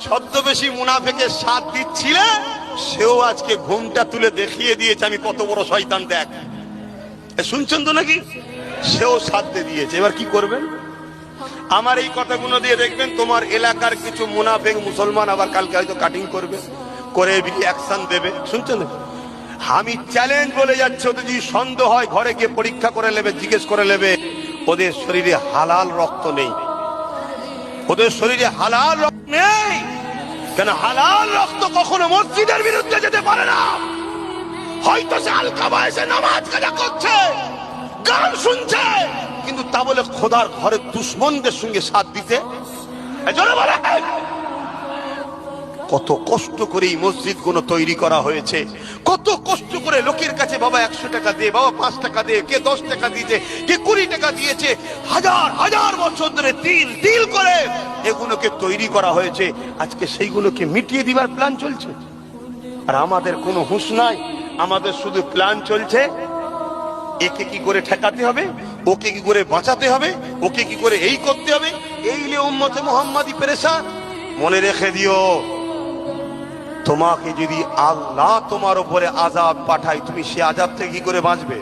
ছদ্মবেশী মুনাফেকের সাথ দিচ্ছিলে, সেও আজকে ঘুমটা তুলে দেখিয়ে দিয়েছে আমি কত বড় শয়তান। দেখ, শুনছেন তো নাকি? সেও সাথ দিয়েছে। এবার কি করবেন? আমার এই কথাগুলো দিয়ে দেখবেন তোমার এলাকার কিছু মুনাফেক মুসলমান আবার কালকে হয়তো কাটিং করবে, করে অ্যাকশন দেবে। শুনছেন? আমি চ্যালেঞ্জ বলে যাচ্ছি, ওদের যদি সন্দেহ হয় ঘরে গিয়ে পরীক্ষা করে নেবে, জিজ্ঞেস করে নেবে ওদের শরীরে হালাল রক্ত নেই। ওদের শরীরে হালাল রক্ত নেই কেন? হালাল রক্ত কখনো মসজিদের বিরুদ্ধে যেতে পারে না। হয়তো সে হালকা বয়সে নামাজ কাজা করছে, গান শুনছে, কিন্তু তা বলে খোদার ঘরের দুশ্মনদের সঙ্গে সাথ দিতে। কত কষ্ট করে এই মসজিদ গুলো তৈরি করা হয়েছে, কত কষ্ট করে লোকের কাছে বাবা 100 টাকা দিয়ে, বাবা 5 টাকা দিয়ে, কে 10 টাকা দিয়েছে, কে 20 টাকা দিয়েছে, হাজার হাজার বছর ধরে তিল তিল করে এগুলোকে তৈরি করা হয়েছে। আজকে সেইগুলোকে মিটিয়ে দিবার প্ল্যান চলছে, আর আমাদের কোনো হুঁশ নাই। আমাদের শুধু প্ল্যান চলছে একে কি করে ঠেকাতে হবে, ওকে কি করে বাঁচাতে হবে, ওকে কি করে এই করতে হবে। এই নিয়ে উম্মতে মুহাম্মাদি পেরেশান। মনে রেখে দিও, তোমাকে যদি আল্লাহ তোমার উপরে আযাব পাঠায়, তুমি সে আযাব থেকে কি করে বাঁচবে?